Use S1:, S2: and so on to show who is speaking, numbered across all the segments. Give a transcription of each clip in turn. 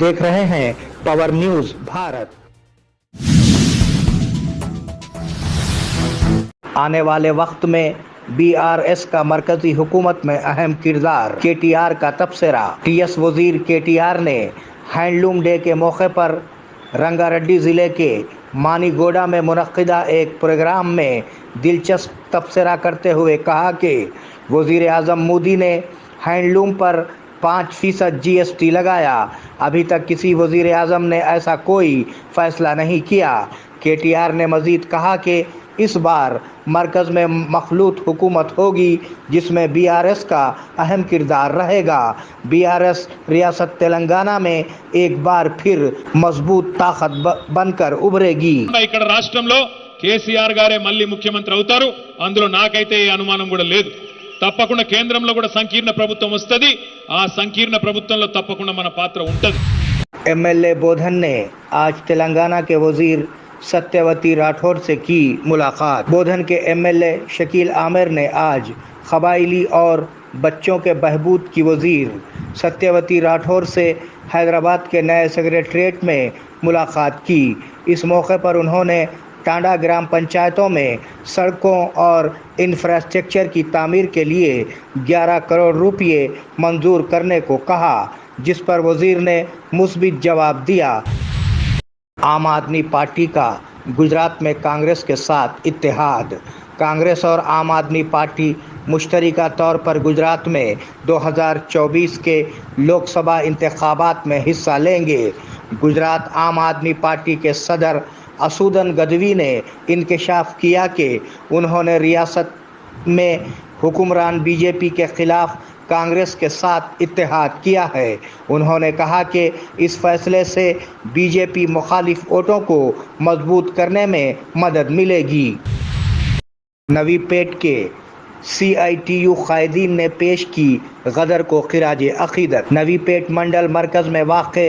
S1: देख रहे हैं पावर न्यूज भारत। आने वाले वक्त में बीआरएस का मरकजी हुकूमत में अहम किरदार, केटीआर का तबसरा। टीएस वजीर केटीआर ने हैंडलूम डे के मौके पर रंगारेड्डी ज़िले के मानीगोड़ा में मुनक्किदा एक प्रोग्राम में दिलचस्प तबसरा करते हुए कहा कि वज़ीर आज़म मोदी ने हैंडलूम पर 5% जीएसटी लगाया। अभी तक किसी वज़ीर आज़म ने ऐसा कोई फैसला नहीं किया। केटीआर ने मज़ीद कहा कि इस बार मरकज़ में मखलूत हुकूमत होगी जिसमें बीआरएस का अहम किरदार रहेगा। बीआरएस रियासत तेलंगाना में एक बार फिर मजबूत ताकत बनकर उभरेगी।
S2: ఇక్కడ రాష్ట్రంలో కేసీఆర్ గారే మళ్ళీ ముఖ్యమంత్రి అవుతారు, అందులో నాకైతే ఏ అనుమానం కూడా లేదు। తప్పకుండా కేంద్రంలో కూడా సంకీర్ణ ప్రభుత్వం వస్తది, ఆ సంకీర్ణ ప్రభుత్వంలో తప్పకుండా మన పాత్ర ఉంటది।
S1: एमएलए बोधन ने आज तेलंगाना के वजीर सत्यवती राठौर से की मुलाकात। बोधन के एमएलए शकील आमिर ने आज कबाइली और बच्चों के बहबूद की वजीर सत्यवती राठौर से हैदराबाद के नए सेक्रेटरीट में मुलाकात की। इस मौके पर उन्होंने टांडा ग्राम पंचायतों में सड़कों और इंफ्रास्ट्रक्चर की तामीर के लिए 11 करोड़ रुपये मंजूर करने को कहा, जिस पर वजीर ने मुस्बित जवाब दिया। आम आदमी पार्टी का गुजरात में कांग्रेस के साथ इत्तेहाद। कांग्रेस और आम आदमी पार्टी मुश्तरका तौर पर गुजरात में 2024 के लोकसभा इंतखाबात में हिस्सा लेंगे। गुजरात आम आदमी पार्टी के सदर असुदन गदवी ने इंकशाफ किया कि उन्होंने रियासत में हुक्मरान बीजेपी के खिलाफ कांग्रेस के साथ इत्तेहाद किया है। उन्होंने कहा कि इस फैसले से बीजेपी मुखालिफ वोटों को मजबूत करने में मदद मिलेगी। नवी पेट के CITU कायदीन ने पेश की गदर को खिराज अकीदत। नवी पेट मंडल मरकज़ में वाक़े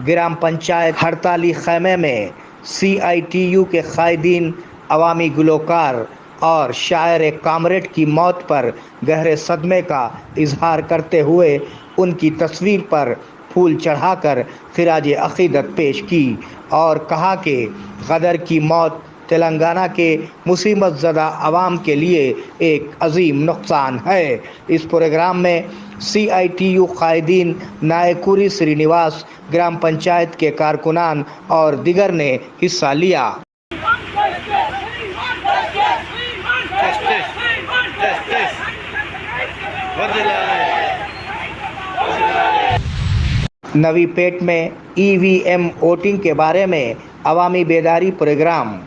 S1: ग्राम पंचायत हड़ताली खैमे में CITU के कायदीन अवामी गुलकार और शायर कामरेड की मौत पर गहरे सदमे का इजहार करते हुए उनकी तस्वीर पर फूल चढ़ाकर खिराज अकीदत पेश की और कहा कि गदर की मौत तेलंगाना के मुसीबत ज़दा अवाम के लिए एक अजीम नुकसान है। इस प्रोग्राम में CITU कायदीन नायकुरी श्रीनिवास, ग्राम पंचायत के कारकुनान और दिगर ने हिस्सा लिया। नवी पेट में EVM वोटिंग के बारे में अवामी बेदारी प्रोग्राम।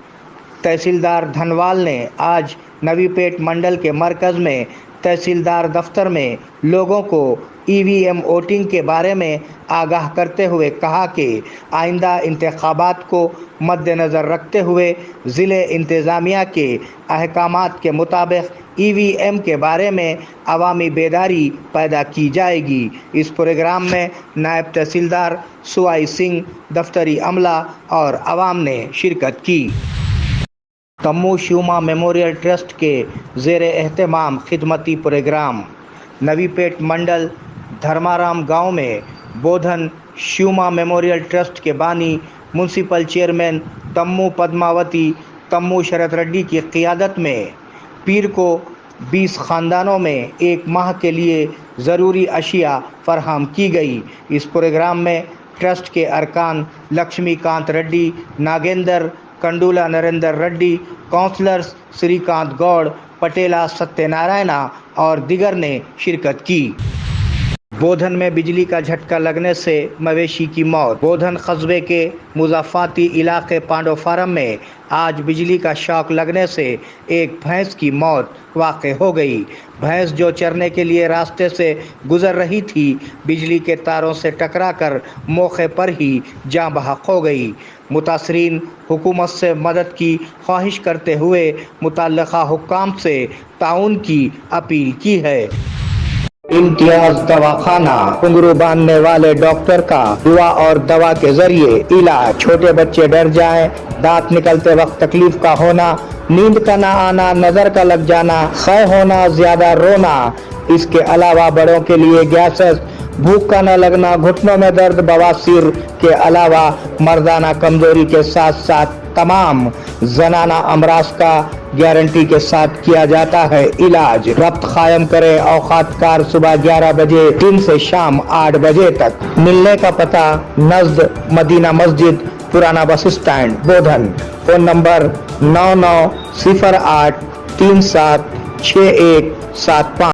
S1: तहसीलदार धनवाल ने आज नवी पेट मंडल के मरकज़ में तहसीलदार दफ्तर में लोगों को EVM वोटिंग के बारे में आगाह करते हुए कहा कि आइंदा इंतखाबात को मद्देनज़र रखते हुए ज़िले इंतज़ामिया के अहकामात के मुताबिक EVM के बारे में अवामी बेदारी पैदा की जाएगी। इस प्रोग्राम में नायब तहसीलदार सुआई सिंह, दफ्तरी अमला और आवाम ने शिरकत की। तम्मू श्यूमा मेमोरियल ट्रस्ट के ज़ेर एहतमाम खिदमती प्रोग्राम। नवी पेट मंडल धर्माराम गांव में बोधन श्यूमा मेमोरियल ट्रस्ट के बानी म्यूनसिपल चेयरमैन तम्मू पद्मावती तम्मू शरत रेड्डी की क़ियादत में पीर को 20 ख़ानदानों में एक माह के लिए ज़रूरी अशिया फराहम की गई। इस प्रोग्राम में ट्रस्ट के अरकान लक्ष्मीकांत रेड्डी, नागेंद्र कंडूला, नरेंद्र रेड्डी, काउंसलर्स श्रीकांत गौड़, पटेला सत्यनारायणा और दिगर ने शिरकत की। बोधन में बिजली का झटका लगने से मवेशी की मौत। बोधन कस्बे के मुज़ाफ़ाती इलाके पांडो फार्म में आज बिजली का शॉक लगने से एक भैंस की मौत वाक़ हो गई। भैंस जो चरने के लिए रास्ते से गुजर रही थी, बिजली के तारों से टकराकर मौके पर ही जाँ बहक हो गई। मुतासरीन हुकूमत से मदद की ख्वाहिश करते हुए मुतल्लिक़ा हुक्काम से ताउन की अपील की है। इम्तियाज दवाखाना, घुंघरू बांधने वाले डॉक्टर का दुआ और दवा के जरिए इलाज। छोटे बच्चे डर जाएं, दांत निकलते वक्त तकलीफ का होना, नींद का ना आना, नजर का लग जाना, खै होना, ज्यादा रोना। इसके अलावा बड़ों के लिए गैसेस भूख का न लगना, घुटनों में दर्द, बवासीर के अलावा मर्दाना कमजोरी के साथ साथ तमाम जनाना अमराज का गारंटी के साथ किया जाता है इलाज। रब्त कायम करें, औकात कार सुबह 11 बजे दिन से शाम 8 बजे तक। मिलने का पता नज़द मदीना मस्जिद, पुराना बस स्टैंड, बोधन। Phone number 9908376175।